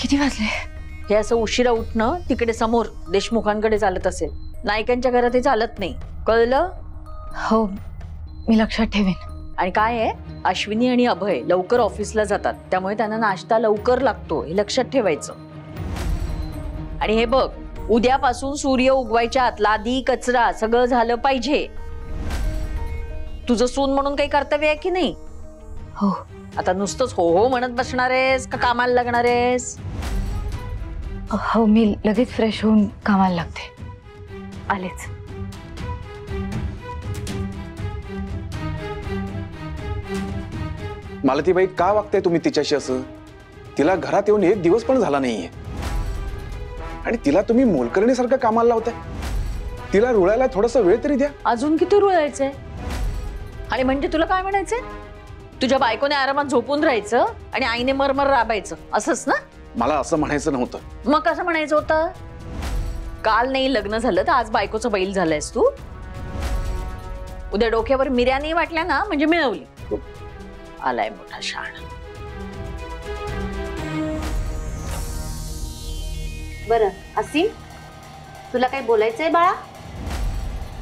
किती वाजले? हे असं उशिरा उठणं तिकडे समोर देशमुखांकडे चालत असेल, नायकांच्या घरात हे चालत नाही, कळलं? हो, मी लक्षात ठेवेन. आणि काय आहे, अश्विनी आणि अभय लवकर ऑफिसला जातात, त्यामुळे त्यांना नाश्ता लवकर लागतो, हे लक्षात ठेवायचं. आणि हे बघ, उद्यापासून सूर्य उगवायच्या आत लादी कचरा सगळं झालं पाहिजे. तुझं सून म्हणून काही कर्तव्य आहे की नाही? हो. आता नुसतंच हो हो म्हणत बसणार आहेस का कामाला लागणार आहेस? हो, मी लगेच फ्रेश होऊन कामाला लागते. आलेच. मालतीबाई, का वागताय तुम्ही तिच्याशी असं? तिला घरात येऊन एक दिवस पण झाला नाहीये आणि तिला तुम्ही मोलकरणीसारखं कामाला लावताय. तिला रुळायला थोडासा वेळ तरी द्या. अजून किती रुळायचंय? आणि म्हणजे तुला काय म्हणायचंय? तुझ्या बायकोने आरामात झोपून राहायचं आणि आईने मरमर राबायचं, असंच ना? मला असं म्हणायचं नव्हतं. मग कसं म्हणायचं होतं? काल नाही लग्न झालं तर आज बायकोचं बैल झालंयस तू. उद्या डोक्यावर मिऱ्या नाही वाटल्या ना म्हणजे मिळवली. आलाय मोठा शहाणा. बरं असीम, तुला काही बोलायचंय बाळा?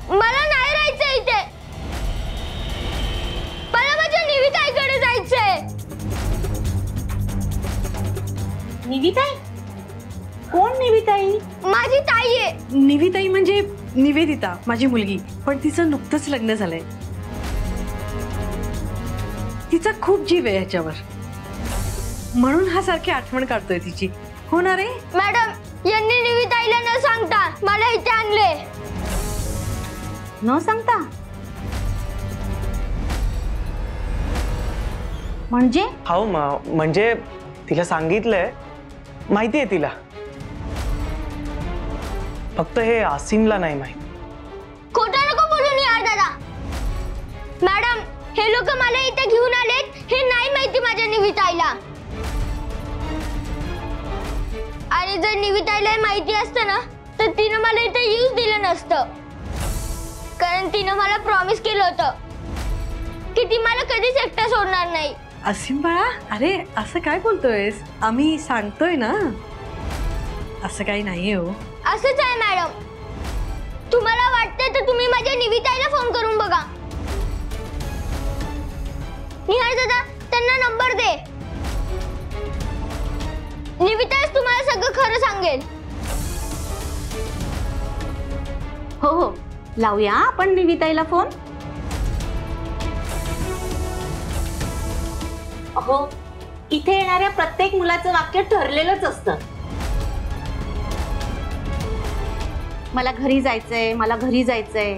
मला नाही राहायचं इथे. मला माझ्या निविताईकडे जायचंय. निविताई? कोण निविताई? माझी ताई आहे. निविताई म्हणजे निवेदिता, माझी मुलगी. पण तिचं नुकतंच लग्न झालंय. तिचा खूप जीव आहे ह्याच्यावर, म्हणून हा सारखी आठवण काढतोय तिची. हो ना रे? मॅडम, यांनी निविताईला न सांगता मला इथे आणले. न सांगता? म्हणजे? हो म्हणजे तिला सांगितलंय, माहिती आहे तिला. फक्त हे आसिमला नाही माहिती. खोटं नको बोलून यार दादा. मॅडम, हे लोक मला इथे घेऊन आलेत हे नाही माहिती माझ्या निविताईला. आणि जर निविताईला माहिती असतं ना तर तिनं मला इथे येऊच दिलं नसतं. कारण तिनं मला प्रॉमिस केलं होतं की ती मला कधीच एकटा सोडणार नाही. असीम बाळा, अरे असं काय बोलतोयस? आम्ही सांगतोय ना, असं काही नाहीये. हो, असंच आहे मॅडम. तुम्हाला वाटतंय तर तुम्ही माझ्या निविताईला फोन करून बघा. निहार दादा, त्यांना नंबर दे. निविताईच तुम्हाला सगळं खरं सांगेल. हो हो, लावूया आपण निविताईला फोन. हो, इथे येणाऱ्या प्रत्येक मुलाचं वाक्य ठरलेलंच असतं. मला घरी जायचंय, मला घरी जायचंय.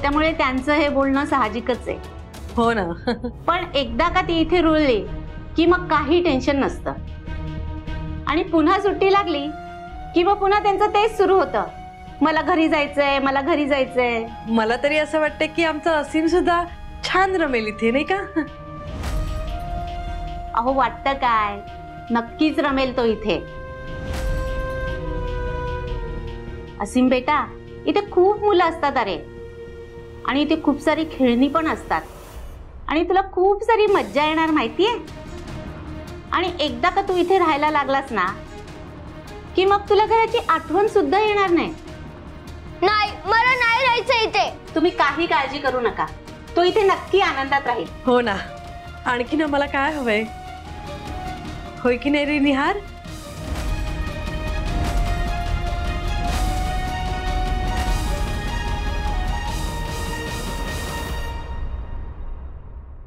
त्यामुळे त्यांचं हे बोलणं साहजिकच आहे. हो ना. पण एकदा का ती इथे रुळली की मग काही टेन्शन नसतं. आणि पुन्हा सुट्टी लागली की मग पुन्हा त्यांचं तेच सुरू होतं, मला घरी जायचंय, मला घरी जायचंय. मला तरी असं वाटतं की आमचा असीम सुद्धा छान रमेल इथे, नाही का? अहो, वाटतं काय, नक्कीच रमेल तो इथे. असीम बेटा, इथे खूप मुलं असतात अरे. आणि इथे खूप सारी खेळणी पण असतात. आणि तुला खूप सारी मज्जा येणार, माहितीये? आणि एकदा का तू इथे राहायला लागलास ना की मग तुला घराची आठवण सुद्धा येणार नाही. नाही, मला नाही राहायचं इथे. तुम्ही काही काळजी करू नका, तो इथे नक्की आनंदात राहील. हो ना. आणखीन आम्हाला काय हवंय? होय की नाही रे निहार?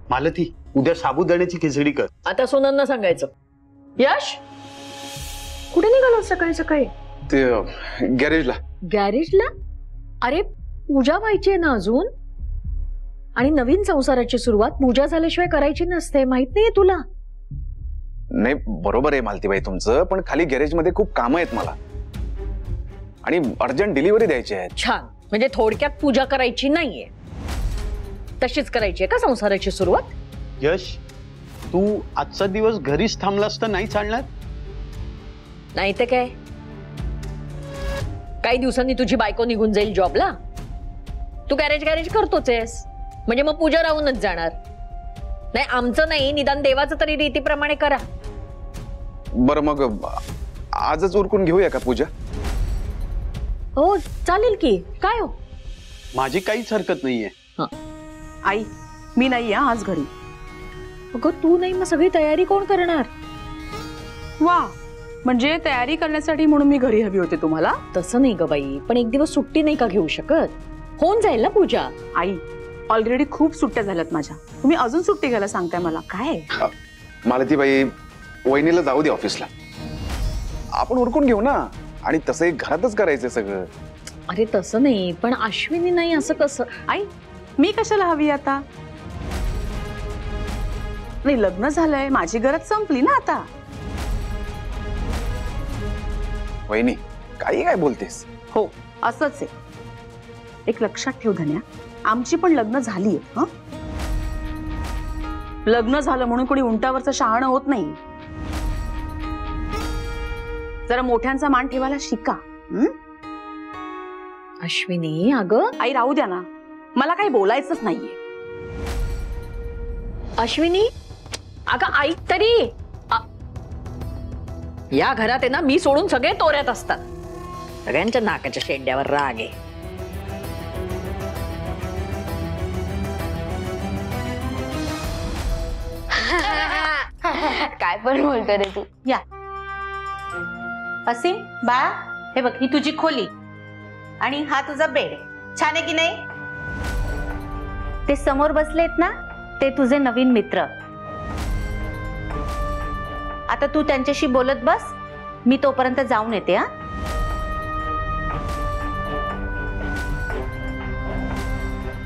मालती, उद्या साबुदाण्याची खिचडी कर. आता सोनांना सांगायचं. यश, कुठे निघालो सकाळी सकाळी? ते गॅरेजला. गॅरेजला? अरे पूजा व्हायची आहे ना अजून. आणि नवीन संसाराची सुरुवात पूजा झाल्याशिवाय करायची नसते, माहित नाहीये तुला? नाही, बरोबर आहे मालतीबाई तुमचं, पण खाली गॅरेजमध्ये खूप कामं आहेत मला आणि अर्जंट डिलिव्हरी द्यायची आहे. छान. म्हणजे थोडक्यात पूजा करायची नाहीये, तशीच करायची आहे का संसाराची सुरुवात? यश, तू आजचा दिवस घरीच थांबलास तर नाही चालणार? नाही तर काय, काही दिवसांनी तुझी बायको निघून जाईल जॉबला. तू गॅरेज करतोच आहेस, म्हणजे मग पूजा राहूनच जाणार. नाही, आमचं नाही, निदान देवाचं तरी रीतीप्रमाणे करा. बरं मग आजच उरकून घेऊया का पूजा? हो चालेल की. काय हो? माझी काहीच हरकत नाहीये. आई मी नाही आहे आज घरी. अगं तू नाही मग सगळी तयारी कोण करणार? वा, म्हणजे तयारी करण्यासाठी म्हणून मी घरी हवी होते तुम्हाला? तसं नाही ग बाई, पण एक दिवस सुट्टी नाही का घेऊ शकत? होऊन जाईल ना पूजा. आई ऑलरेडी खूप सुट्ट्या झाल्यात माझ्या, तुम्ही अजून सुट्टी घ्यायला सांगताय मला? काय मालतीबाई, वहिनीला जाऊ दे ऑफिसला, आपण उरकून घेऊ ना. आणि तसंही घरातच करायचंय सगळं. अरे तसं नाही, पण अश्विनी नाही असं कसं? आई मी कशाला हवी आता? नाही, लग्न झालंय, माझी गरज संपली ना आता. वहिनी काही काय बोलतेस? हो असंच आहे. एक लक्षात ठेव धन्या, आमची पण लग्न झालीये. हं, लग्न झालं म्हणून कोणी उंटावरचं शहाणं होत नाही. जरा मोठ्यांचा मान ठेवायला शिका. अश्विनी अगं. आई राहू द्या ना, मला काही बोलायचंच नाहीये. अश्विनी अगं ऐक तरी. या घरात आहे ना, मी सोडून सगळे तोऱ्यात असतात. सगळ्यांच्या नाकाच्या शेंड्यावर राग आहे. काय पण बोलतो रे तू. या असीम बाळा, हे बघ ही तुझी खोली आणि हा तुझा बेड आहे. छान आहे की नाही? ते समोर बसलेत ना, ते तुझे नवीन मित्र. आता तू त्यांच्याशी बोलत बस, मी तोपर्यंत जाऊन येते. हा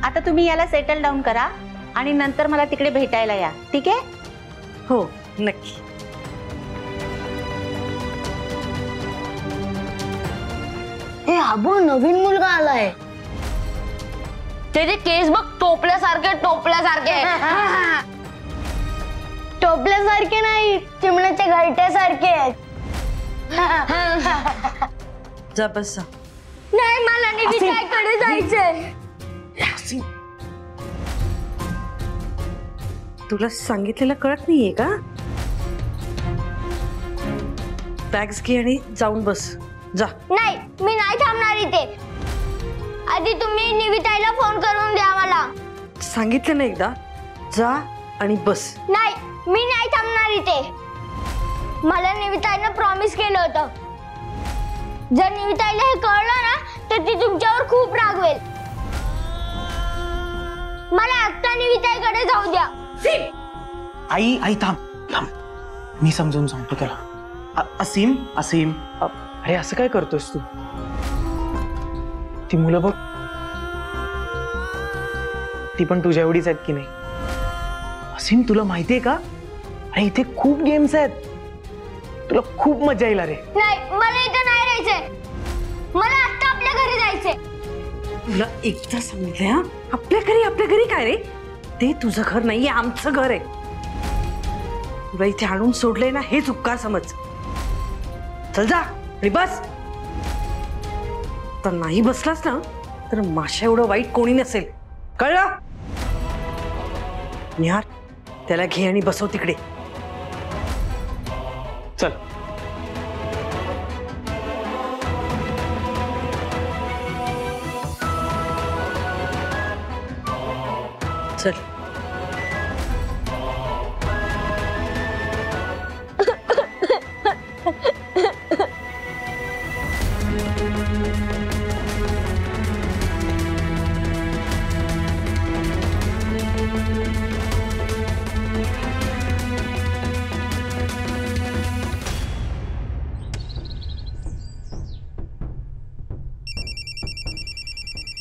आता तुम्ही याला सेटल डाऊन करा आणि नंतर मला तिकडे भेटायला या, ठीक आहे? हो नक्की. हे आबू नवीन मुलगा आलाय. त्याचे केस बघ, टोपल्यासारखे टोपल्यासारखे. टोपल्यासारखे नाही, चिमण्याच्या घरट्यासारखे आहेत. जा बस जा. नाही, मला निविताकडे जायचंय. तुला सांगितलेलं कळत नाहीये का? बॅग्स घे आणि जाऊन बस. जा. नाही, मी नाही थांबणार इथे. आधी तुम्ही निविताईला फोन करून द्या मला. सांगितलं ना एकदा, जा आणि बस. नाही, मी नाही थांबणार इथे. मला निविताईनं प्रॉमिस केलं होतं, जर निविताईला हे कळलं ना तर ती तुमच्यावर खूप रागवेल. मला आत्ता निविताईकडे जाऊ द्या. आई आई थांब थांब, मी समजून सांगतो त्याला. असीम असीम, अरे असं काय करतोस तू? ती मुलं बघ, ती पण तुझ्या एवढीच आहेत की नाही? असीम तुला माहितीये का, अरे इथे खूप गेम्स आहेत, तुला खूप मजा येईल. अरे नाही, मला इथे नाही राहायचंय. मला आत्ता आपल्या घरी जायचंय. तुला एकदा सांगितलंय हा, आपल्या घरी काय रे? ते तुझं घर नाहीये, आमचं घर आहे. तुला इथे आणून सोडलंय ना, हेच उपकार समज. चल जा आणि बस. तर नाही बसलास ना तर माशा एवढं वाईट कोणी नसेल, कळलं? निहार, त्याला घे आणि बसव तिकडे. चल. चल.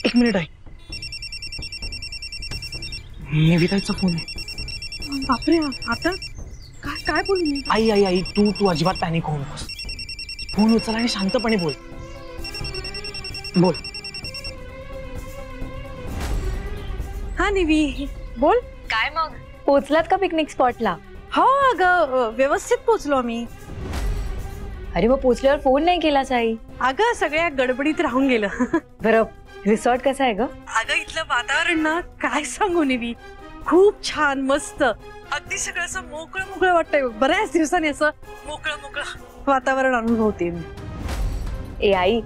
एक मिनिट आहे, निविताचा फोन आहे. बापरे, आता काय काय बोलू मी? आई आई आई, तू अजिबात पॅनिक होऊ नकोस. फोन उचल आणि शांतपणे बोल. बोल. हा निवी, बोल. काय मग, पोचलात का पिकनिक स्पॉटला? हो अगं, व्यवस्थित पोचलो आम्ही. अरे मग पोचल्यावर फोन नाही केलाच आई? अगं सगळ्या गडबडीत राहून गेलं. बरं, रिसॉर्ट कसा आहे ग? अगं इथलं वातावरण ना, काय सांगू निवी, खूप छान, मस्त. अगदी सगळं असं मोकळं मोकळं वाटतंय. बऱ्याच दिवसांनी असं मोकळं मोकळं वातावरण अनुभवते मी. ए आई,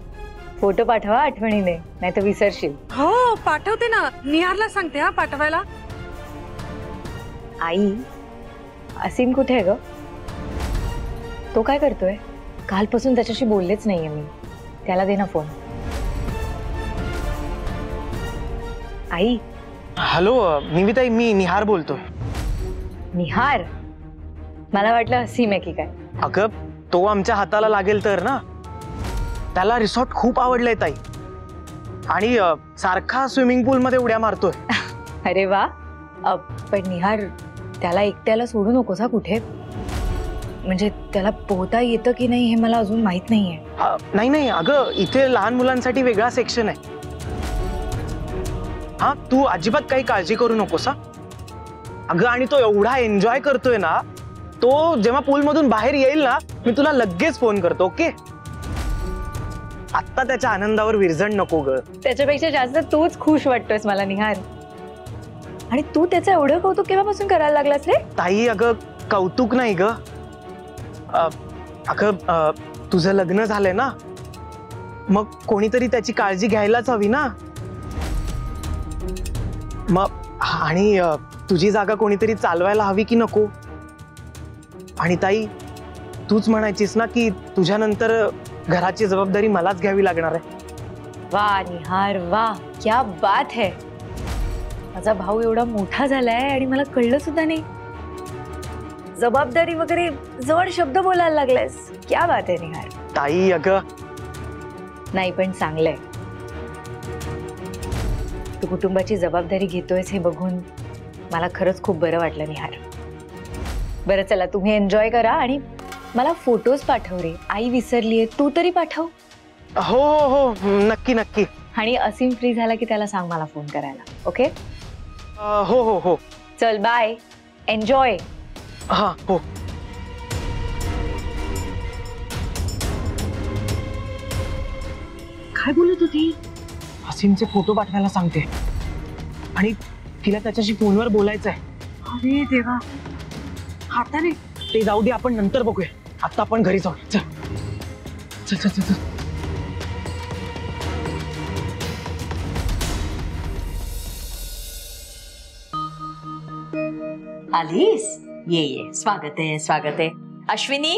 फोटो पाठवा आठवणीने, नाही तर विसरशील. हो पाठवते ना, निहारला सांगते हा पाठवायला. आई, असीम कुठे आहे ग? तो काय करतोय? कालपासून त्याच्याशी बोललेच नाहीये मी. त्याला दे ना फोन. आई. हॅलो निविताई, मी निहार बोलतोय. निहार? मला वाटलं असीम आहे की काय. अगं तो आमच्या हाताला लागेल तर ना. त्याला रिसॉर्ट खूप आवडलंय ताई, आणि सारखा स्विमिंग पूल मध्ये उड्या मारतोय. अरे वा. पण निहार, त्याला एकट्याला सोडू नकोस हा कुठे. म्हणजे त्याला पोहता येतं की नाही हे मला अजून माहित नाहीये. नाही नाही अगं, इथे लहान मुलांसाठी वेगळा सेक्शन आहे. हा, तू अजिबात काही काळजी करू नकोस हा. अगं आणि तो एवढा एन्जॉय करतोय ना, तो जेव्हा पूल मधून बाहेर येईल ना, मी तुला लगेच फोन करतो. ओके? आत्ता त्याच्या आनंदावर विरजण नको ग. त्याच्यापेक्षा जास्त तूच खुश वाटतोयस मला निहार. आणि तू त्याचं एवढं कौतुक केव्हापासून करायला लागलास रे? ताई अगं कौतुक नाही ग. अगं तुझं लग्न झालंय ना, मग कोणीतरी त्याची काळजी घ्यायलाच हवी ना. मग आणि तुझी जागा कोणीतरी चालवायला हवी की नको. आणि ताई, तूच म्हणायचीस ना की तुझ्यानंतर घराची जबाबदारी मलाच घ्यावी लागणार आहे. वा निहार वा, क्या बात है. माझा भाऊ एवढा मोठा झालाय आणि मला कळलं सुद्धा नाही. जबाबदारी वगैरे जवळ शब्द बोलायला लागलायस. क्या बात आहे निहार. ताई अगं नाही पण चांगलंय. तू कुटुंबाची जबाबदारी घेतोयस हे बघून मला खरंच खूप बरं वाटलं निहार. बरं चला, तुम्ही एन्जॉय करा आणि मला फोटोज पाठव रे. आई विसरलीये, तू तरी पाठव. हो हो हो, नक्की नक्की. आणि असीम फ्री झाला की त्याला सांग मला फोन करायला. ओके? हो हो हो. चल बाय, एन्जॉय. हा हो. काय बोलत होती? असीमचे फोटो पाठवायला सांगते, आणि तिला त्याच्याशी फोनवर बोलायचंय. अरे देवा, हाताने. ते जाऊ दे, आपण नंतर बघूया. आता आपण घरी जाऊ. चल चल चल चल चल. आलीस? ये ये, स्वागत आहे स्वागत आहे. अश्विनी,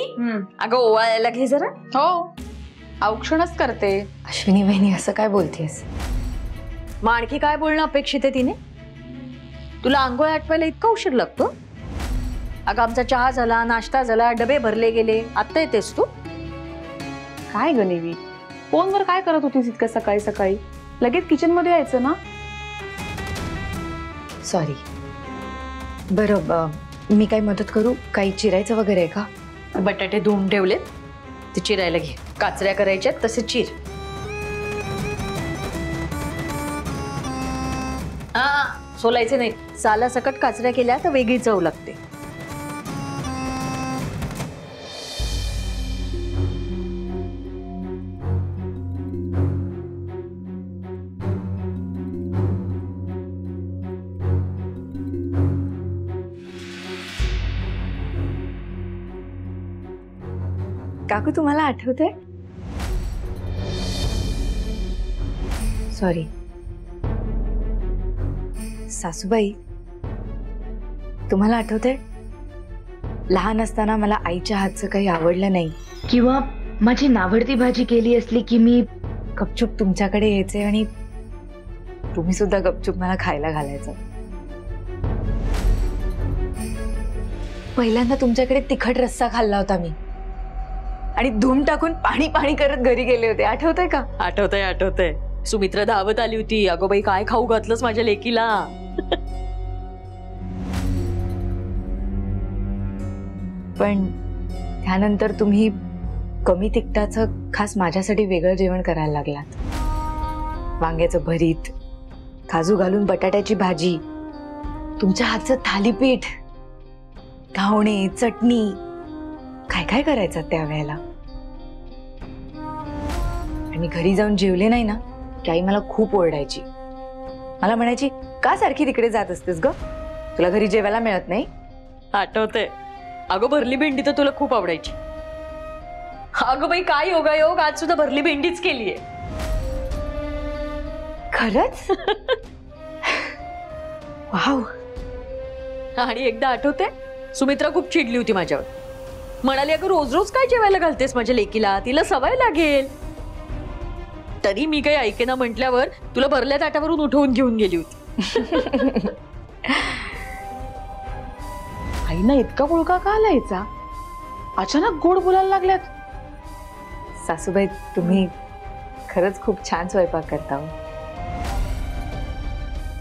अगं ओवाळायला घे जरा. हो, औक्षणच करते. अश्विनी बहिणी, असं काय बोलतेस? मग आणखी काय बोलणं अपेक्षित आहे तिने? तुला आंघोळ आटवायला इतका उशीर लागतो? अगं आमचा चहा झाला, नाश्ता झाला, डबे भरले गेले, आता येतेस तू? काय ग नेवी, फोनवर काय करत होतीस इतकं सकाळी सकाळी? लगेच किचन मध्ये यायचं ना. सॉरी. बरं, मी काही मदत करू? काही चिरायचं वगैरे आहे का? बटाटे धुवून ठेवलेत, ते चिरायला घे. काचऱ्या करायच्यात तसे चिर. हा, सोलायचे नाही. साला सकट काचऱ्या केल्या तर वेगळी चव लागते. काकू, तुम्हाला आठवतंय? सॉरी. सासूबाई, तुम्हाला आठवतंय लहान असताना मला आईच्या हातचं काही आवडलं नाही, किंवा माझी नावडती भाजी केली असली की मी गपचूप तुमच्याकडे यायचे आणि तुम्ही सुद्धा गपचूप मला खायला घालायचं. पहिल्यांदा तुमच्याकडे तिखट रस्सा खाल्ला होता मी, आणि धूम टाकून पाणी पाणी करत घरी गेले होते. आठवतंय का? आठवतंय आठवतंय. सुमित्रा धावत आली होती, अगो बाई काय खाऊ घातलंस माझ्या लेकीला. पण त्यानंतर तुम्ही कमी तिखटाचं खास माझ्यासाठी वेगळं जेवण करायला लागलात. वांग्याचं भरीत, काजू घालून बटाट्याची भाजी, तुमच्या हातचं थालीपीठ, घावणे, चटणी, काय काय करायचं त्यावेळेला. आणि घरी जाऊन जेवले नाही ना की आई मला खूप ओरडायची. मला म्हणायची, का सारखी तिकडे जात असतेस ग? तुला घरी जेवायला मिळत नाही? आठवतंय. अगं भरली भेंडी तर तुला खूप आवडायची. अगं बाई काय योगायोग, आज सुद्धा भरली भेंडीच केलीये. खरंच? वाव. आणि एकदा आठवते, सुमित्रा खूप चिडली होती माझ्यावर. म्हणाली अगं रोज रोज काय जेवायला घालतेस माझ्या लेकीला, तिला सवय लागेल. तरी मी काही ऐकेना म्हटल्यावर तुला भरल्या ताटावरून उठवून घेऊन गेली होती. आईना इतका मुलगा का आलायचा? अचानक गोड बोलायला लागल्यात. सासूबाई तुम्ही खरंच खूप छान स्वयंपाक करता हो.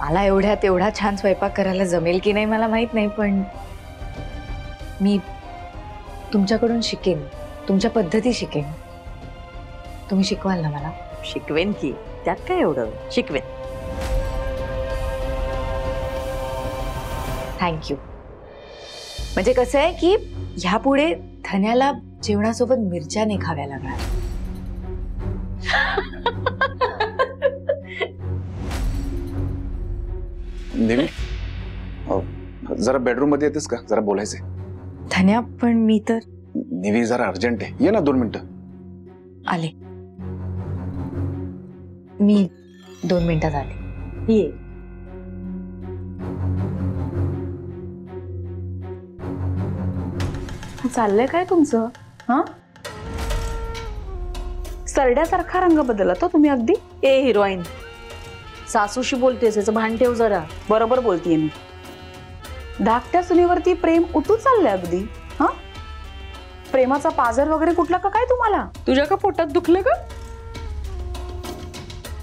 मला एवढ्यात एवढा छान स्वयंपाक करायला जमेल की नाही मला माहित नाही, पण मी तुमच्याकडून शिकेन, तुमच्या पद्धती शिकेन. तुम्ही शिकवाल ना मला? शिकवेन की, त्यात काय एवढं, शिकवेन. थँक्यू. म्हणजे कसं आहे की ह्यापुढे धन्याला जेवणासोबत मिरच्या नाही खाव्या लागणार. देवी, जरा बेडरूम मध्ये येतेस का? जरा बोलायचंय. धन्या, पण मी तर देवी जरा अर्जंट आहे, ये ना 2 मिनिटं. आले. मी 2 मिनिटात आले. ये. चाललंय काय तुमचं? हा, सरड्यासारखा रंग बदलला तो तुम्ही अगदी. ए हिरोईन, सासूशी बोलतेस, याचं भान ठेव जरा. बरोबर बोलतीये मी. धाकट्या सुनेवरती प्रेम उतू चाललंय अगदी. हा, प्रेमाचा पाझर वगैरे कुठला का काय तुम्हाला? तुझ्या का पोटात दुखलं का?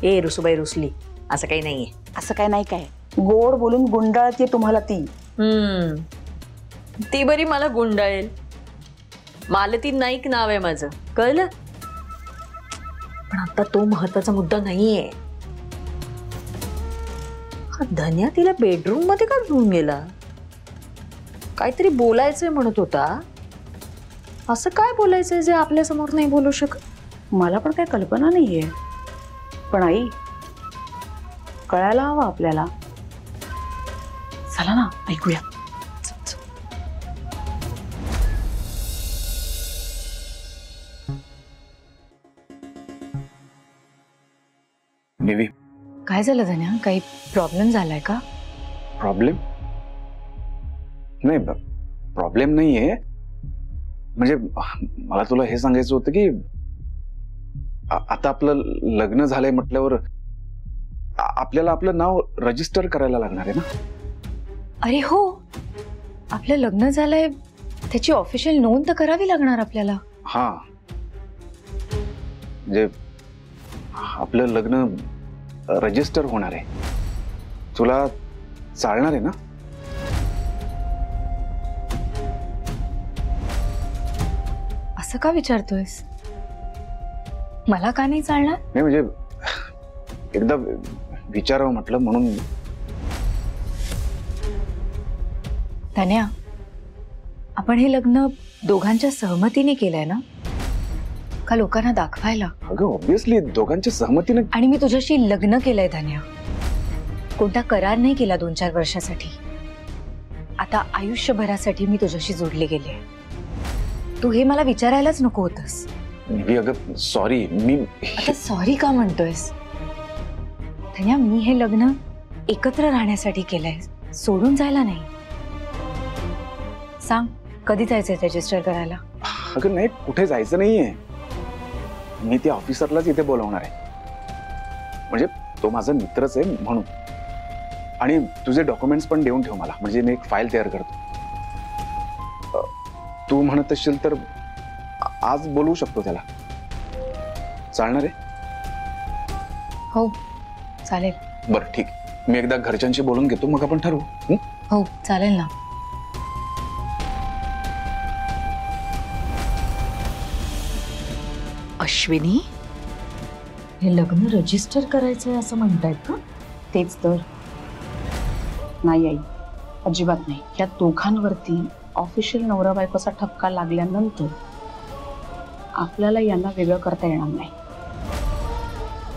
ए रुसूबाई रुसली, असं काही नाहीये. असं काय नाही, काय गोड बोलून गुंडाळतीये तुम्हाला ती. ती बरी मला गुंडाळेल. मालती नाईक नाव आहे माझं, कळलं? पण आता तो महत्वाचा मुद्दा नाहीये. हा धन्या तिला बेडरूम मध्ये का घेऊन गेला? काहीतरी बोलायचंय म्हणत होता. असं काय बोलायचंय जे आपल्या समोर नाही बोलू शकत? मला पण काही कल्पना नाहीये, पण आई कळायला हवं आपल्याला. चला ना ऐकूया. देवी, काय झालं धन्या? काही प्रॉब्लेम झालाय का? प्रॉब्लेम नाही, प्रॉब्लेम नाहीये. म्हणजे मला तुला हे सांगायचं होतं की आता आपलं लग्न झालंय म्हटल्यावर आपल्याला आपलं नाव रजिस्टर करायला लागणार आहे ना. अरे हो, आपलं लग्न झालंय, त्याची ऑफिशियल नोंद तर करावी लागणार आपल्याला. हा, म्हणजे आपलं लग्न रजिस्टर होणार आहे. तुला चालणार आहे ना? असं का विचारतोयस? मला का नाही चालणार? नाही म्हणजे एकदा विचारावं म्हटलं म्हणून. धन्या, आपण हे लग्न दोघांच्या सहमतीने केलंय ना, का लोकांना दाखवायला? अगं ऑब्विसली दोघांच्या सहमतीने. आणि मी तुझ्याशी लग्न केलंय धन्या, कोणता करार नाही केला 2-4 वर्षासाठी. आता आयुष्यभरासाठी मी तुझ्याशी जोडले गेले. तू हे मला विचारायलाच नको होतस. अगं सॉरी, मी आता सॉरी का म्हणतोयस? धन्या, मी हे लग्न एकत्र राहण्यासाठी केलंय, सोडून जायला नाही. सांग, कधी जायचंय रजिस्टर करायला? अगं नाही, कुठे जायचं नाहीये. मी त्या ऑफिसरलाच इथे बोलवणार आहे. म्हणजे तो माझा मित्रच आहे म्हणून. आणि तुझे डॉक्युमेंट्स पण देऊन ठेव मला, म्हणजे मी एक फाईल तयार करतो. तू म्हणत असशील तर आज बोलवू शकतो त्याला. चालणार आहे? हो चालेल. बरं ठीक, मी एकदा घरच्यांशी बोलून घेतो, मग आपण ठरवू. हो चालेल ना. अश्विनी, हे लग्न रजिस्टर करायचंय असं म्हणतायत का? तेच तर. नाही आई, अजिबात नाही. या दोघांवरती ऑफिशियल नवरा बायकोचा ठपका लागल्यानंतर आपल्याला यांना वेगळं करता येणार नाही.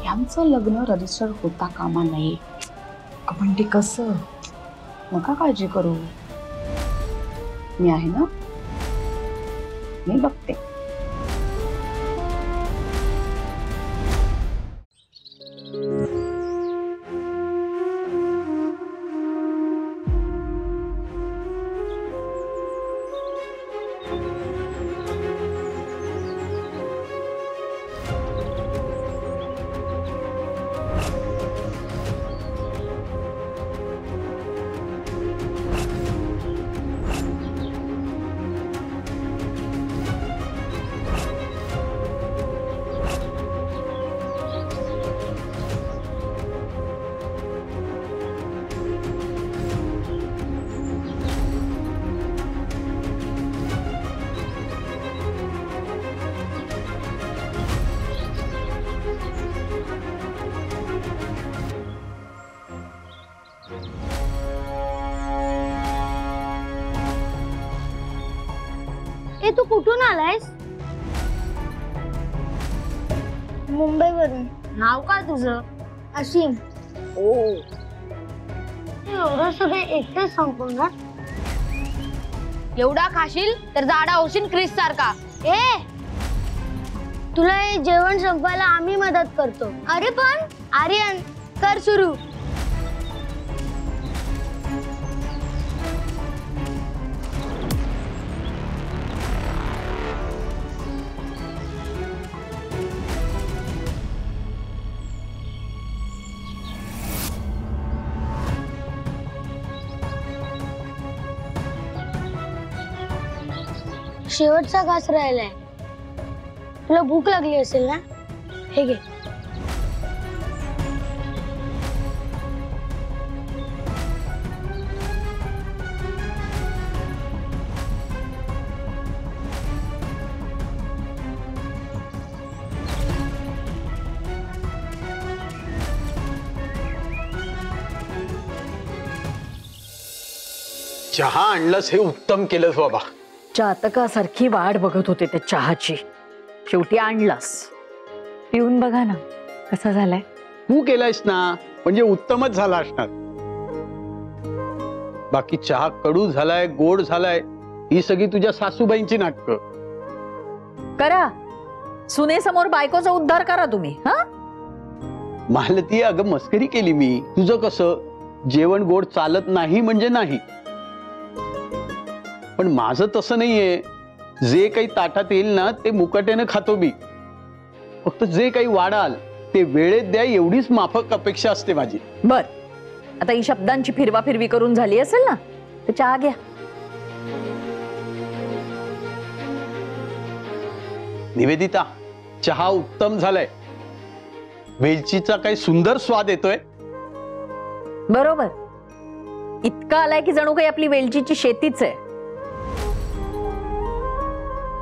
यांचं लग्न रजिस्टर होता कामा नये. आपण ते कसं? नका काळजी करू. मी आहे ना, मी बघते. ए तू कुठून आलायस? मुंबईवरून. नाव काय तुझं? असीम. ओ, एवढं सगळं एकटेच संपवणार? एवढा खाशील तर जाडा होशील क्रिस सारखा. ए तुला हे जेवण संपवायला आम्ही मदत करतो. अरे पण आर्यन कर सुरू. शेवटचा घास राहिलाय. तुला भूक लागली असेल ना? हे घे. चहा आणलंस हे उत्तम केलंस बाबा. चातकासारखी वाट बघत होते त्या चहाची, शेवटी आणलास. पिऊन बघा ना कसा झालाय. तू केलायस ना म्हणजे उत्तमच झाला असणार. बाकी चहा कडू झालाय, गोड झालाय, ही सगळी तुझ्या सासूबाईंची नाटकं. करा, सुनेसमोर बायकोचा उद्धार करा तुम्ही. हा मालती, अगं मस्करी केली मी. तुझं कसं जेवण गोड चालत नाही म्हणजे नाही, पण माझं तसं नाहीये. जे काही ताटात येईल ना ते मुकाट्याने खातो मी. फक्त जे काही वाढाल ते वेळेत द्या एवढीच माफक अपेक्षा असते माझी. बर, आता ही शब्दांची फिरवाफिरवी करून झाली असेल ना, तर चहा घ्या. निवेदिता, चहा उत्तम झालाय. वेलचीचा काही सुंदर स्वाद येतोय. बरोबर, इतका आलाय की जणू काही आपली वेलचीची शेतीच आहे.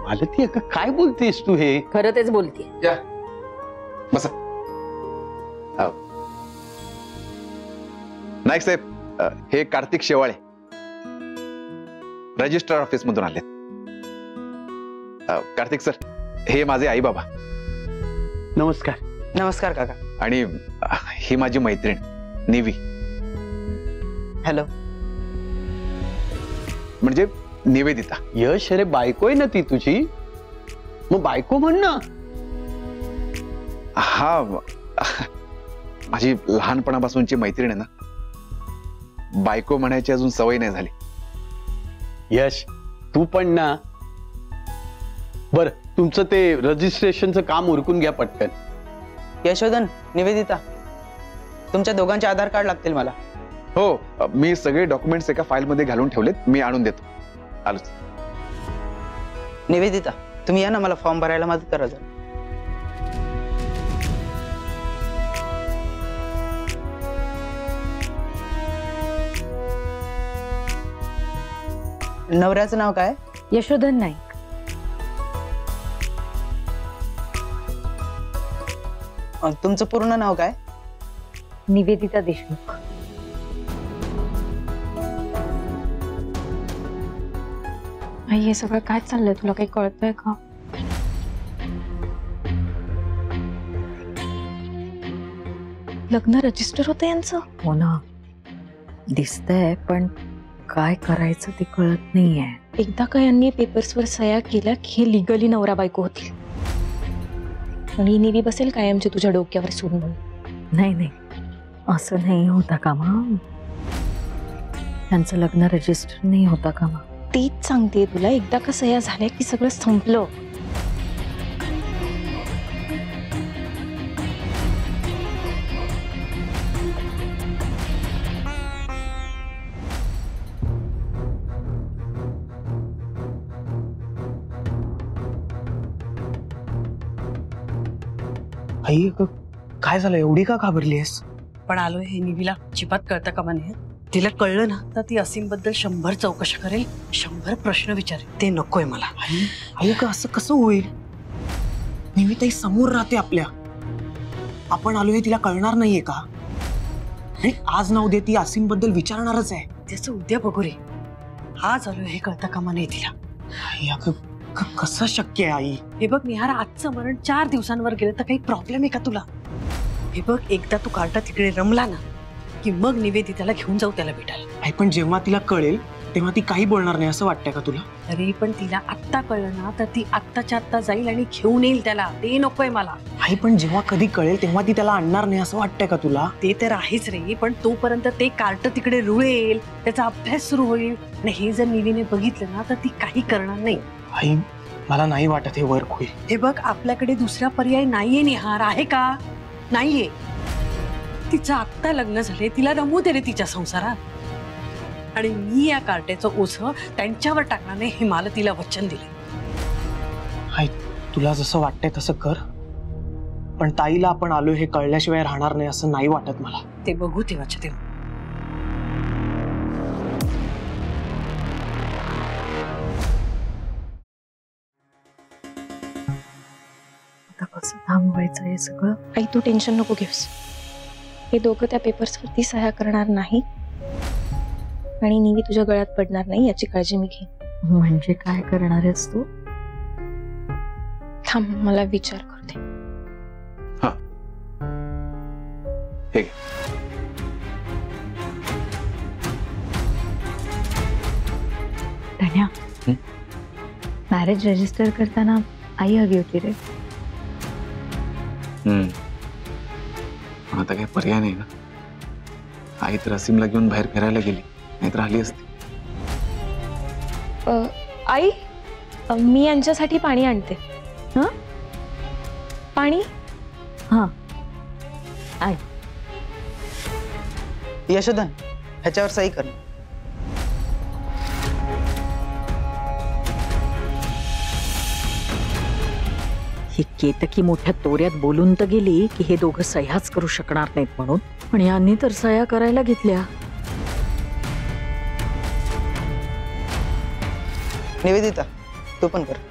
मालती, अगं काय बोलतेस तू हे? खरं तेच बोलते. या बसा. नाईक साहेब, हे कार्तिक शेवाळे रजिस्ट्रार ऑफिस मधून आले. कार्तिक सर, हे माझे आई बाबा. नमस्कार. नमस्कार काका. आणि ही माझी मैत्रीण निवी. हॅलो. म्हणजे निवेदिता. यश, अरे बायको आहे ना ती तुझी, मग बायको म्हण ना. हा, माझी लहानपणापासूनची मैत्रीण आहे ना, बायको म्हणायची अजून सवय नाही झाली. यश, तू पण ना. बर, तुमचं ते रजिस्ट्रेशनचं काम उरकून घ्या पटकन. यशोधन, निवेदिता, तुमच्या दोघांचे आधार कार्ड लागतील मला. हो, मी सगळे डॉक्युमेंट्स एका फाईल मध्ये घालून ठेवलेत, मी आणून देतो. आलोच. निवेदिता, तुम्ही या ना, मला फॉर्म भरायला मदत करा जरा. नवऱ्याचं नाव काय? यशोधन नाईक. तुमचं पूर्ण नाव काय? निवेदिता देशमुख. आई, हे सगळं काय चाललंय, तुला काही कळतंय का? लग्न रजिस्टर होतं यांचं. हो ना, दिसतंय, पण काय करायचं ते कळत नाहीये. एकदा का यांनी पेपर्सवर सह्या केल्या की हे लिगली नवरा बायको होतील आणि निवी बसेल कायमची तुझ्या डोक्यावर सून म्हणून. नाही नाही, असं नाही होता कामा. त्यांचं लग्न रजिस्टर नाही होता कामा. तीच सांगते तुला, एकदा का सह्या झाल्या की सगळं संपलं. आई काय झालं, एवढी का घाबरलीस? पण आलोय हे निवीला अजिबात कळतं का म्हणे. तिला कळलं ना तर ती असीम बद्दल 100 चौकशा करेल, 100 प्रश्न विचारेल. ते नकोय मला. आई असं कसं होईल? निविताई समोर राहते आपल्या. आपण आलोय तिला कळणार नाहीये का? आणि आज ना उद्या ती असीम बद्दल विचारणारच आहे. त्याचं उद्या बघू रे. आज आलोय हे कळतं का म्हणे तिला. आई कसं शक्य आहे आई? हे बघ निहार, आजचं मरण 4 दिवसांवर गेलं तर काही प्रॉब्लेम आहे का तुला? हे बघ, एकदा तू कार्टा तिकडे रमला ना की मग निवेदिताला घेऊन जाऊ त्याला भेटायला. आई पण जेव्हा तिला कळेल तेव्हा ती काही बोलणार नाही असं वाटतंय का तुला? अरे पण तिला आत्ता कळलं ना तर ती आत्ताच्या आत्ता जाईल आणि घेऊन येईल त्याला. ते नकोय मला. आई पण जेव्हा कधी कळेल तेव्हा ती त्याला आणणार नाही असं वाटतंय का तुला? ते तर आहेच रे, पण तोपर्यंत ते कार्ट तिकडे रुळेल, त्याचा अभ्यास सुरू होईल आणि हे जर निवीने बघितलं ना तर ती काही करणार नाही. आई मला नाही वाटत हे वर्क होईल. हे बघ, आपल्याकडे दुसरा पर्याय नाहीये निहार. आहे का? नाहीये. तिचं आत्ता लग्न झाले, तिला रमू दे रे तिच्या संसारात. आणि मी या कार्ट्याचं ओझं त्यांच्यावर टाकणार नाही हे मला तिला वचन दिले. आई तुला जसं वाटतंय तसं कर, पण ताईला आपण आलोय हे कळल्याशिवाय राहणार नाही असं नाही वाटत मला. ते बघू तेव्हाच्या तेव्हा. कसं थांबवायचं हे सगळं? आई तू टेन्शन नको घेऊस. हे दोघं त्या पेपर्सवरती सह्या करणार नाही आणि निवी तुझ्या गळ्यात पडणार नाही याची काळजी मी घेईन. म्हणजे काय करणार आहेस तू? थांब, मला विचार करते. हे घे. धन्या, मॅरेज रजिस्टर करताना आई हवी होती रे. आता काही पर्याय नाही ना. आई तर असीमला घेऊन बाहेर फिरायला गेली, नाहीतर आली असती. आई, मी यांच्यासाठी पाणी आणते. हं? पाणी. हा आय. यशोधन ह्याच्यावर सही कर. ही केतकी मोठ्या तोऱ्यात बोलून तर गेली की हे दोघं सह्याच करू शकणार नाहीत म्हणून, पण यांनी तर सह्या करायला घेतल्या. निवेदिता तू पण कर.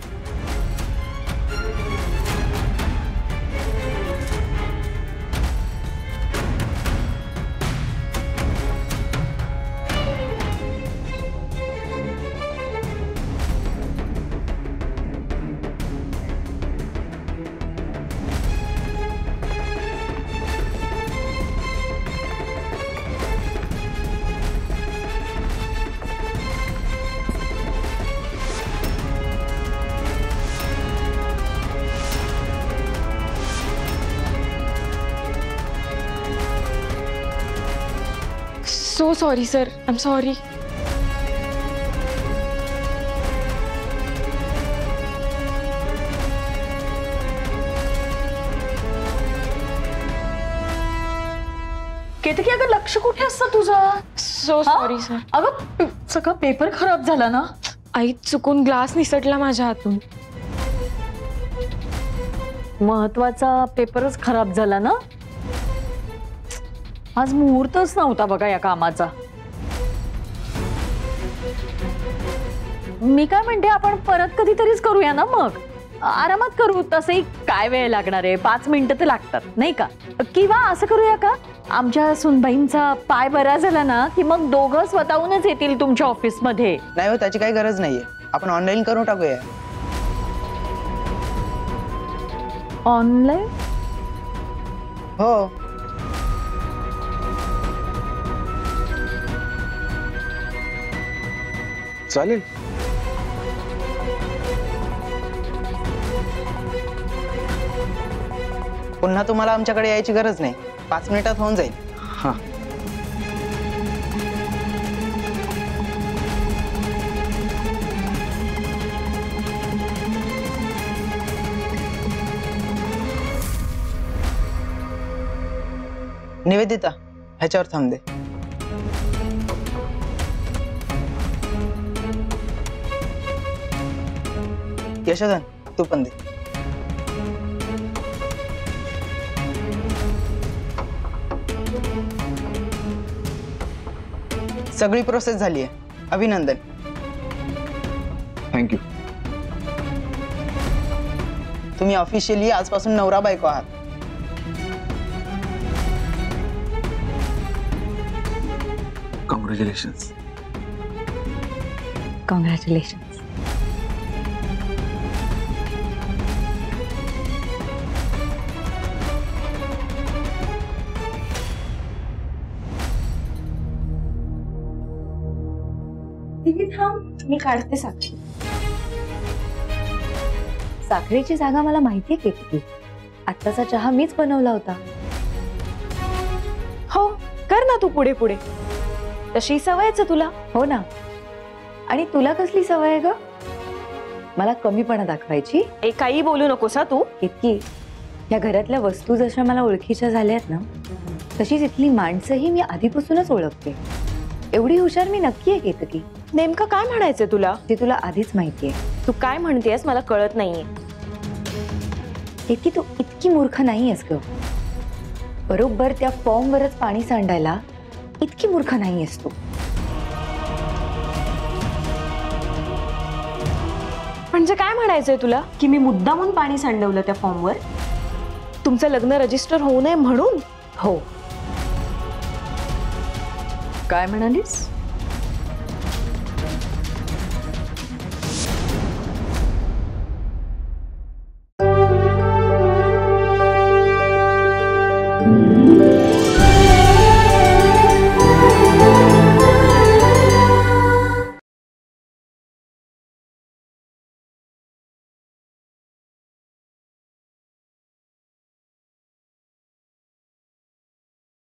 So sorry, sir. I'm sorry. Ketaki, अगं लक्ष कुठे असतं तुझं? So sorry, sir. अगं सगळं पेपर खराब झाला ना. आई चुकून ग्लास निसटला माझ्या हातून. महत्वाचा पेपरच खराब झाला ना. आज मुहूर्तच नव्हता बघा या कामाचा. मी काय म्हणते, आपण परत कधीतरीच करूया ना. मग आरामात करू. तसंही काय वेळ लागणार आहे, 5 मिनिटं तर लागतात नाही का? किंवा असं करूया का, आमच्या सुनबाईंचा पाय बरा झाला ना की मग दोघं स्वतःहूनच येतील तुमच्या ऑफिसमध्ये. नाही हो, त्याची काही गरज नाहीये. आपण ऑनलाईन करून टाकूया. ऑनलाईन? हो. चालेल. पुन्हा तुम्हाला आमच्याकडे यायची गरज नाही, 5 मिनिटात होऊन जाईल. हा. निवेदिता, ह्याच्यावर थांब दे. यशोधन, तू पण दे. सगळी प्रोसेस झाली आहे. अभिनंदन. थँक्यू. तुम्ही ऑफिशियली आजपासून नवरा बायको आहात. कॉंग्रॅच्युलेशन्स. कॉंग्रॅच्युलेशन. मी काढते साखर. साखरेची जागा मला माहितीये केतकी. आत्ताचा चहा मीच बनवला होता. हो, कर ना तू पुढे पुढे. तशी सवयच तुला. हो ना. आणि तुला कसली सवय आहे ग मला कमीपणा दाखवायची? काही बोलू नकोस हा तू. केतकी, या घरातल्या वस्तू जशा मला ओळखीच्या झाल्यात ना, तशीच इथली माणसंही मी आधीपासूनच ओळखते. एवढी हुशार मी नक्की आहे केतकी. नेमकं काय म्हणायचंय तुला? ते तुला आधीच माहितीये. तू काय म्हणतेस मला कळत नाहीये. केतकी, तू इतकी मूर्ख नाहीयेस ग. बरोबर त्या फॉर्मवरच पाणी सांडायला इतकी मूर्ख नाहीयेस तू. म्हणजे काय म्हणायचंय तुला की मी मुद्दामून पाणी सांडवलं त्या फॉर्मवर? तुमचं लग्न रजिस्टर होऊ नये म्हणून? हो. काय म्हणालीस?